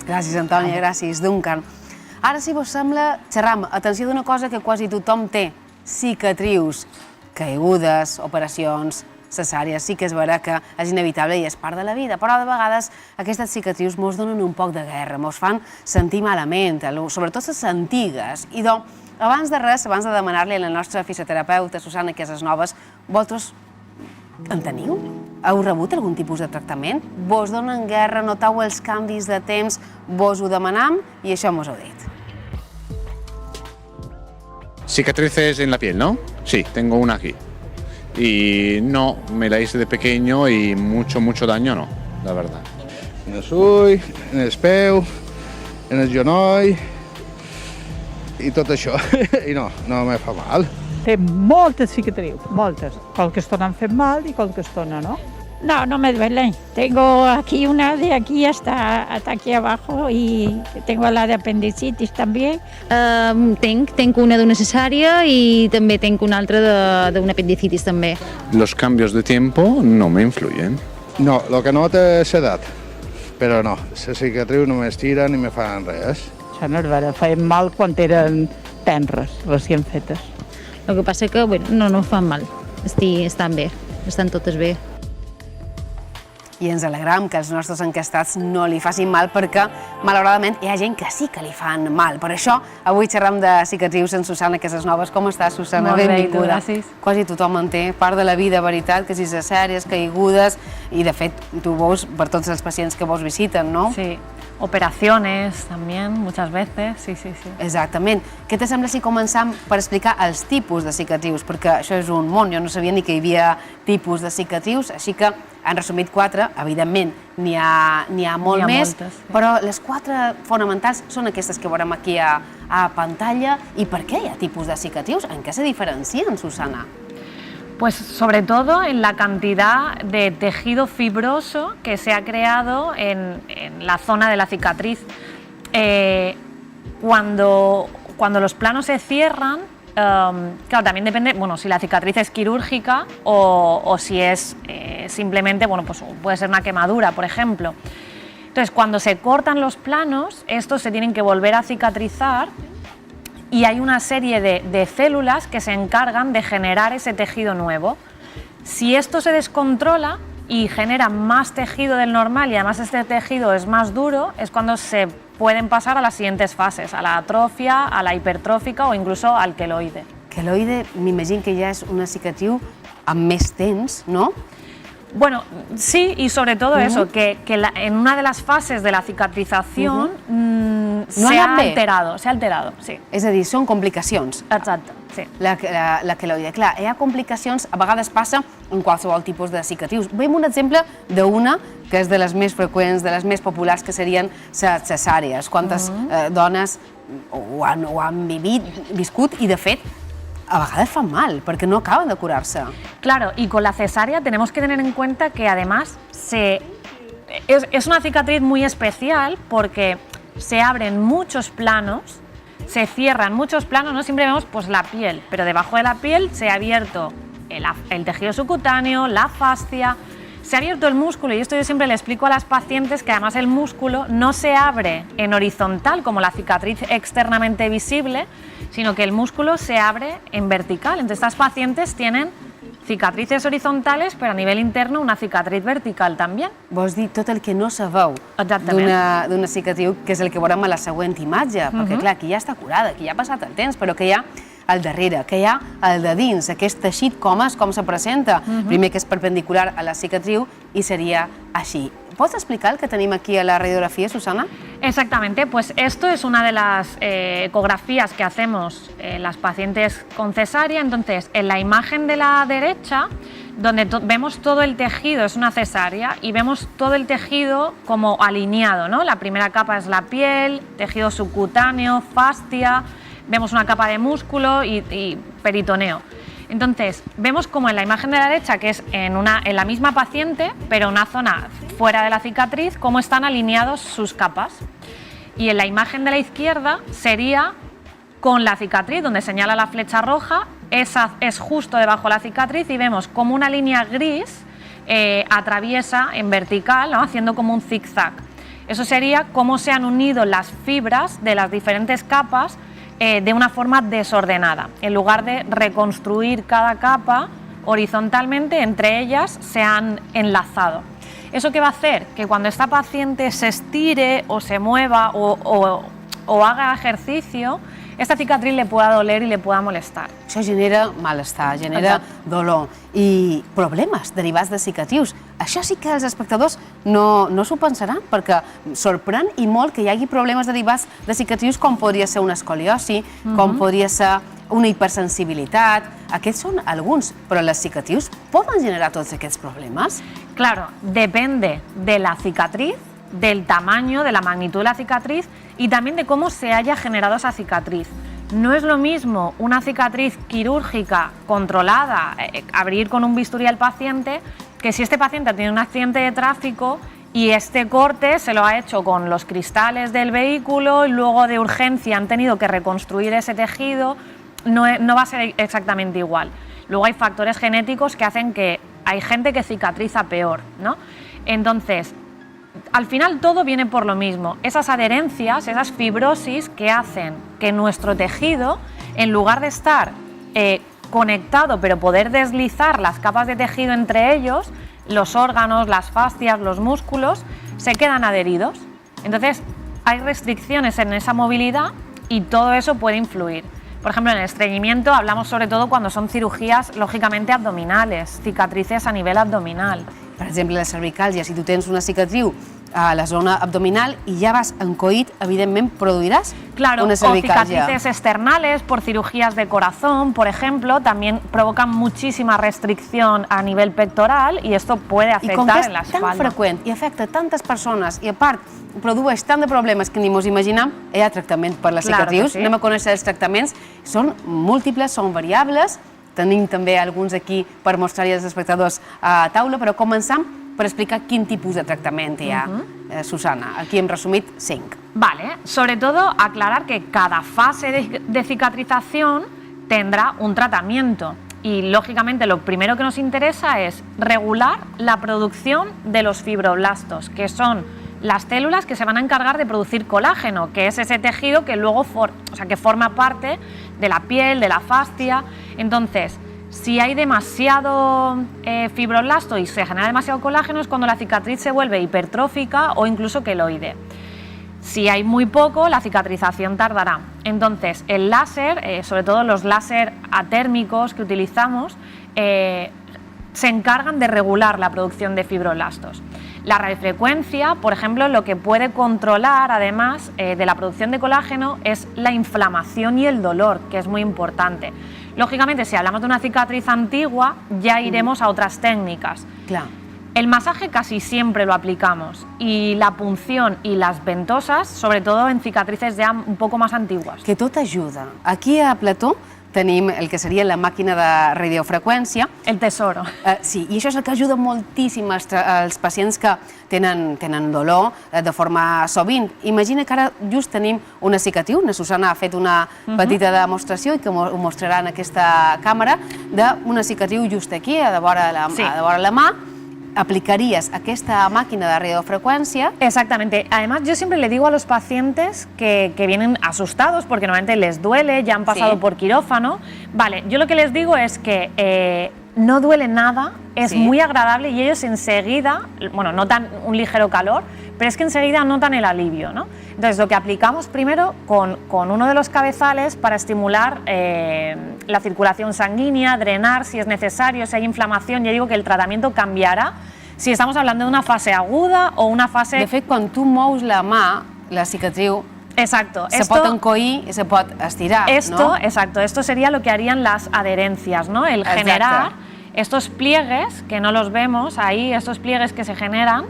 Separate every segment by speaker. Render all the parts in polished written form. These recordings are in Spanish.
Speaker 1: Gràcies, Antònia, gràcies, Duncan. Ara, si vos sembla, xerram, atenció d'una cosa que quasi tothom té, cicatrius, caigudes, operacions, cesàries. Sí que és vera que és inevitable i és part de la vida, però de vegades aquestes cicatrius mos donen un poc de guerra, mos fan sentir malament, sobretot les antigues. I doncs, abans de res, abans de demanar-li a la nostra fisioterapeuta, Susana Casasnovas, vosaltres en teniu? Heu rebut algun tipus de tractament? Vos donen guerra, noteu els canvis de temps, vos ho demanam i això mos heu dit.
Speaker 2: Cicatrices en la piel, ¿no? Sí, tengo una aquí. Y no, me la hice de pequeño y mucho daño no, la verdad.
Speaker 3: En els ulls, en els peus, en el genoll i tot això. I no me fa mal.
Speaker 4: Té moltes cicatrius, moltes. Qualque estona em fet mal i qualque estona no.
Speaker 5: No, no me duele. Tengo aquí una de aquí hasta aquí abajo y tengo la de apendicitis también.
Speaker 6: Tenc una d'una cesària i també tenc una altra d'una apendicitis també.
Speaker 2: Los cambios de tiempo no me influyen.
Speaker 3: No, el que nota és l'edat, però no, les cicatrius no m'estiren ni me fan res.
Speaker 4: Això no és vera, feien mal quan eren tenres, recient fetes.
Speaker 6: El que passa que no fan mal, estan bé, estan totes bé.
Speaker 1: I ens alegram que els nostres encastats no li facin mal perquè, malauradament, hi ha gent que sí que li fan mal. Per això, avui xerram de cicatrius amb Susana Casasnovas. Com estàs, Susana?
Speaker 7: Molt bé,
Speaker 1: benvinguda.
Speaker 7: gràcies.
Speaker 1: Quasi tothom en té, part de la vida, veritat, que si cesàries, caigudes, i de fet, tu veus per tots els pacients que vos visiten, no?
Speaker 7: Sí, operaciones también, muchas veces, sí.
Speaker 1: Exactament. Què te sembla si començam per explicar els tipus de cicatrius? Perquè això és un món, jo no sabia ni que hi havia tipus de cicatrius, així que han resumit 4, evidentment n'hi ha molt més,
Speaker 7: moltes, sí.
Speaker 1: però les 4 fonamentals són aquestes que veurem aquí a pantalla. I per què hi ha tipus de cicatrius? En què se diferencien, Susana?
Speaker 7: Pues sobre todo en la cantidad de tejido fibroso que se ha creado en la zona de la cicatriz. Cuando los planos se cierran, claro, también depende, si la cicatriz es quirúrgica o si es simplemente, pues puede ser una quemadura, por ejemplo. Entonces, cuando se cortan los planos, estos se tienen que volver a cicatrizar y hay una serie de células que se encargan de generar ese tejido nuevo. Si esto se descontrola y genera más tejido del normal y además este tejido es más duro, es cuando se pueden pasar a las siguientes fases, a la atrofia, a la hipertrófica o incluso al queloide.
Speaker 1: Queloide, m'imagino que ja és una cicatriu amb més temps, no?
Speaker 7: Bueno, sí, y sobre todo eso, que en una de las fases de la cicatrización se ha alterado, sí.
Speaker 1: És a dir, són complicacions.
Speaker 7: Exacte, sí.
Speaker 1: La queloide. Clar, hi ha complicacions, a vegades passa en qualsevol tipus de cicatrius. Veiem un exemple d'una que és de les més freqüents, de les més populars, que serien les cesàries. Quantes dones ho han viscut i, de fet, a vegades fan mal, perquè no acaben de curar-se.
Speaker 7: Claro, y con la cesárea tenemos que tener en cuenta que además es una cicatriz muy especial porque se abren muchos planos, se cierran muchos planos, no siempre vemos pues la piel, pero debajo de la piel se ha abierto el tejido subcutáneo, la fascia, se ha abierto el músculo, y esto yo siempre le explico a las pacientes que además el músculo no se abre en horizontal como la cicatriz externamente visible, sino que el músculo se abre en vertical. Entonces estas pacientes tienen cicatrices horizontales, pero a nivel interno una cicatriz vertical también.
Speaker 1: Vols dir tot el que no sabeu d'una cicatriu, que és el que veurem a la següent imatge, perquè clar, aquí ja està curada, aquí ja ha passat el temps, però que hi ha al darrere, que hi ha al de dins, aquest teixit com se presenta. Primer que és perpendicular a la cicatriu i seria així. ¿Puedes explicar el que tenim aquí a la radiografía, Susana?
Speaker 7: Exactamente, pues esto es una de las ecografías que hacemos las pacientes con cesárea. Entonces, en la imagen de la derecha, donde vemos todo el tejido, es una cesárea, y vemos todo el tejido como alineado, ¿no? La primera capa es la piel, tejido subcutáneo, fascia, vemos una capa de músculo y peritoneo. Entonces, vemos como en la imagen de la derecha, que es en la misma paciente, pero una zona fuera de la cicatriz, cómo están alineados sus capas. Y en la imagen de la izquierda sería con la cicatriz, donde señala la flecha roja, esa es justo debajo de la cicatriz y vemos como una línea gris atraviesa en vertical, ¿no? Haciendo como un zigzag. Eso sería cómo se han unido las fibras de las diferentes capas de una forma desordenada. En lugar de reconstruir cada capa horizontalmente, entre ellas se han enlazado. ¿Eso qué va a hacer? Que cuando esta paciente se estire o se mueva o haga ejercicio, esta cicatriz le pueda doler i le pueda molestar.
Speaker 1: Això genera malestar, genera dolor i problemes derivats de cicatrius. Això sí que els espectadors no s'ho pensaran, perquè sorprèn i molt que hi hagi problemes derivats de cicatrius com podria ser una escoliosi, com podria ser una hipersensibilitat. Aquests són alguns, però les cicatrius poden generar tots aquests problemes?
Speaker 7: Claro, depende de la cicatriz, del tamaño, de la magnitud de la cicatriz y también de cómo se haya generado esa cicatriz. No es lo mismo una cicatriz quirúrgica controlada, abrir con un bisturí al paciente, que si este paciente tiene un accidente de tráfico y este corte se lo ha hecho con los cristales del vehículo y luego de urgencia han tenido que reconstruir ese tejido, no va a ser exactamente igual. Luego hay factores genéticos que hacen que hay gente que cicatriza peor, ¿no? Entonces, al final todo viene por lo mismo, esas adherencias, esas fibrosis que hacen que nuestro tejido, en lugar de estar conectado pero poder deslizar las capas de tejido entre ellos, los órganos, las fascias, los músculos, se quedan adheridos. Entonces hay restricciones en esa movilidad y todo eso puede influir. Por ejemplo, en el estreñimiento hablamos sobre todo cuando son cirugías lògicamente abdominales, cicatrices a nivel abdominal.
Speaker 1: Per exemple, la cervicàlgia, si tu tens una cicatriu a la zona abdominal y ya vas encoït, evidentemente produirás una cervicàlgia.
Speaker 7: O cicatrices externales por cirugías de corazón, por ejemplo, también provocan muchísima restricción a nivel pectoral y esto puede afectar en la espalda.
Speaker 1: I com que és tan freqüent i afecta tantes persones i a part produeix tant de problemes que ni mos imaginam, hi ha tractament per les cicatrius. Anem a conèixer els tractaments, són múltiples, són variables. Tenim també alguns aquí per mostrar-hi als espectadors a taula, però començam per explicar quin tipus de tractament hi ha. Susana, aquí hem resumit 5.
Speaker 7: Vale, sobre todo aclarar que cada fase de cicatrización tendrá un tratamiento y lógicamente lo primero que nos interesa es regular la producción de los fibroblastos, que son las células que se van a encargar de producir colágeno, que es ese tejido que luego que forma parte de la piel, de la fascia. Entonces, si hay demasiado fibroblasto y se genera demasiado colágeno es cuando la cicatriz se vuelve hipertrófica o incluso queloide. Si hay muy poco, la cicatrización tardará. Entonces, el láser, sobre todo los láser atérmicos que utilizamos, se encargan de regular la producción de fibroblastos. La radiofrecuencia, por ejemplo, lo que puede controlar, además de la producción de colágeno, es la inflamación y el dolor, que es muy importante. Lógicamente, si hablamos de una cicatriz antigua, ya iremos a otras técnicas.
Speaker 1: Claro.
Speaker 7: El masaje casi siempre lo aplicamos y la punción y las ventosas, sobre todo en cicatrices ya un poco más antiguas.
Speaker 1: Que tot ajuda. Aquí a Plató tenim el que seria la màquina de radiofreqüència.
Speaker 7: El tesoro.
Speaker 1: Sí, i això és el que ajuda moltíssim als pacients que tenen dolor de forma sovint. Imagina que ara just tenim una cicatriu, la Susana ha fet una petita demostració i que ho mostrarà en aquesta càmera, d'una cicatriu just aquí, a de vora la mà. ¿Aplicarías esta máquina de radiofrecuencia?
Speaker 7: Exactamente. Además, yo siempre le digo a los pacientes que vienen asustados porque normalmente les duele, ya han pasado por quirófano. Vale, yo lo que les digo es que no duele nada, es muy agradable y ellos enseguida, bueno, notan un ligero calor, pero es que enseguida notan el alivio, ¿no? Entonces, lo que aplicamos primero con uno de los cabezales para estimular la circulación sanguínea, drenar si es necesario, si hay inflamación, ya digo que el tratamiento cambiará si estamos hablando de una fase aguda o una fase...
Speaker 1: De fet, quan tu mous la mà, la cicatriu se pot encoir i se pot estirar, ¿no?
Speaker 7: Exacto, esto sería lo que harían las adherencias, ¿no? El generar estos pliegues, que no los vemos ahí, estos pliegues que se generan,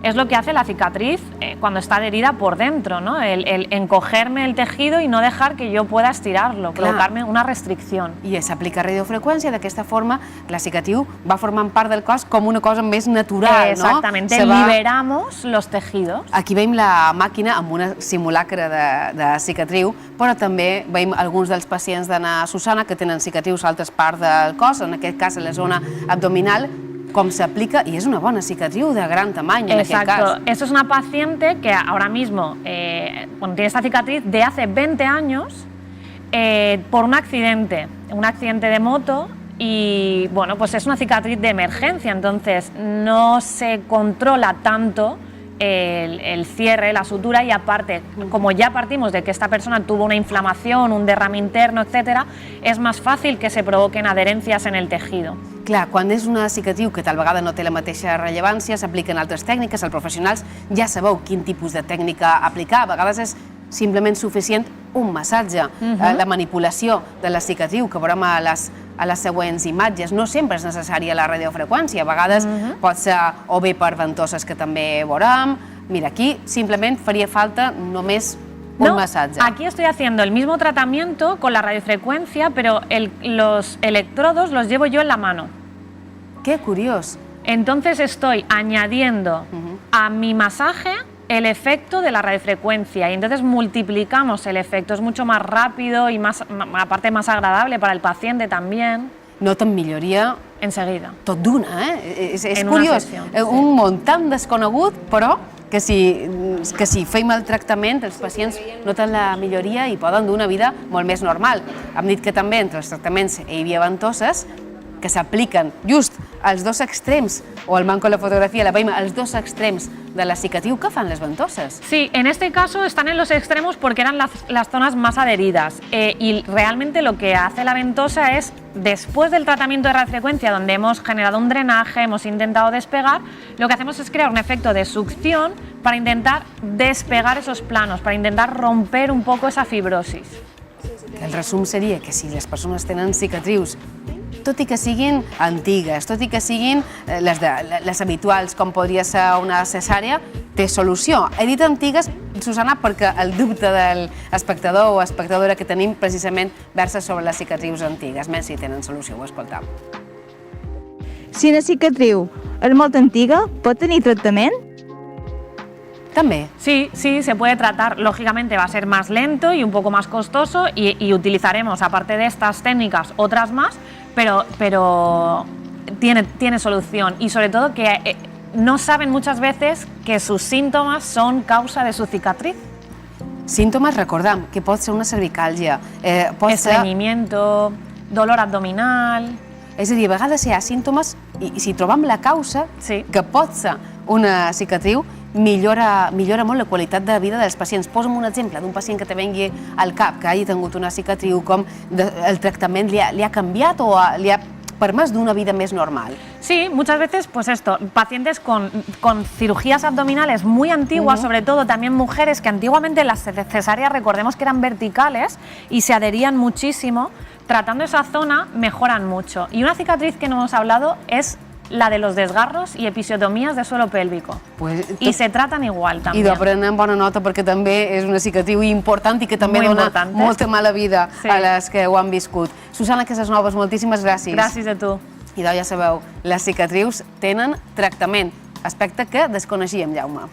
Speaker 7: es lo que hace la cicatriz cuando está adherida por dentro, ¿no? El encogerme el tejido y no dejar que yo pueda estirarlo, provocarme una restricción.
Speaker 1: I s'aplica radiofreqüència, d'aquesta forma la cicatriu va formant part del cos com una cosa més natural, no?
Speaker 7: Exactamente, liberamos los tejidos.
Speaker 1: Aquí veiem la màquina amb una simulacre de cicatriu, però també veiem alguns dels pacients d'Anna Susana que tenen cicatrius a altres parts del cos, en aquest cas a la zona abdominal. com s'aplica, i és una bona cicatriu de gran tamany en aquest cas.
Speaker 7: Exacto. Esto es una paciente que ahora mismo tiene esta cicatriz de hace 20 años por un accidente de moto y bueno, pues es una cicatriz de emergencia, entonces no se controla tanto el cierre, la sutura, y aparte, como ya partimos de que esta persona tuvo una inflamación, un derrame interno, etcétera, es más fácil que se provoquen adherencias en el tejido.
Speaker 1: Clar, quan és una cicatriu que tal vegada no té la mateixa rellevància, s'apliquen altres tècniques, els professionals ja sabeu quin tipus de tècnica aplicar, a vegades és simplement suficient un massatge. La manipulació de la cicatriu que veurem a les següents imatges no sempre és necessària la radiofreqüència, a vegades pot ser o bé per ventoses que també veurem. Mira, aquí simplement faria falta només un masaje.
Speaker 7: Aquí estoy haciendo el mismo tratamiento con la radiofrecuencia, pero los electrodos los llevo yo en la mano.
Speaker 1: Qué curioso.
Speaker 7: Entonces estoy añadiendo a mi masaje el efecto de la radiofrecuencia y entonces multiplicamos el efecto. Es mucho más rápido y aparte más agradable para el paciente también.
Speaker 1: Noten milloria
Speaker 7: enseguida.
Speaker 1: Tot d'una, És
Speaker 7: en
Speaker 1: curiós.
Speaker 7: Sessió,
Speaker 1: un món tan desconegut, però que si fem el tractament, els pacients noten la milloria i poden dur una vida molt més normal. Hem dit que també entre els tractaments hi havia ventoses que s'apliquen just als dos extrems, o al manco de la fotografia la veiem als dos extrems de la cicatriu. ¿Qué fan las ventosas?
Speaker 7: Sí, en este caso están en los extremos porque eran las zonas más adheridas y realmente lo que hace la ventosa es, después del tratamiento de radiofrecuencia donde hemos generado un drenaje, hemos intentado despegar, lo que hacemos es crear un efecto de succión para intentar despegar esos planos, para intentar romper un poco esa fibrosis.
Speaker 1: El resum seria que si les persones tenen cicatrius, tot i que siguin antigues, tot i que siguin les habituals, com podria ser una cesària, té solució. He dit antigues, Susana, perquè el dubte del espectador o espectadora que tenim precisament versa sobre les cicatrius antigues. Més si tenen solució, ho escoltam.
Speaker 8: Si una cicatriu és molt antiga, pot tenir tractament?
Speaker 7: También. Sí, se puede tratar. Lógicamente va a ser más lento y un poco más costoso y utilizaremos, aparte de estas técnicas, otras más, pero tiene solución. Y sobre todo que no saben muchas veces que sus síntomas son causa de su cicatriz.
Speaker 1: Símptomes, recordem, que pot ser una cervicàlgia,
Speaker 7: estreñimiento, dolor abdominal.
Speaker 1: És a dir, a vegades hi ha símptomes i si trobem la causa, que pot ser una cicatriu, millora molt la qualitat de vida dels pacients. Posa'm un exemple d'un pacient que te vengui al cap, que hagi tingut una cicatriu, com el tractament li ha canviat o li ha permès d'una vida més normal.
Speaker 7: Sí, muchas veces, pues esto, pacientes con cirugías abdominales muy antiguas, sobre todo también mujeres que antiguamente las cesáreas, recordemos que eran verticales y se adherían muchísimo, tratando esa zona mejoran mucho. Y una cicatriz que no hemos hablado es la de los desgarros y episiotomías de suelo pélvico. I se tratan igual també.
Speaker 1: I ho prenem bona nota perquè també és una cicatriu important i que també dona molta mala vida a les que ho han viscut. Susana Casasnovas, moltíssimes gràcies.
Speaker 7: Gràcies a tu.
Speaker 1: I ja sabeu, les cicatrius tenen tractament, aspecte que desconeixíem, Jaume.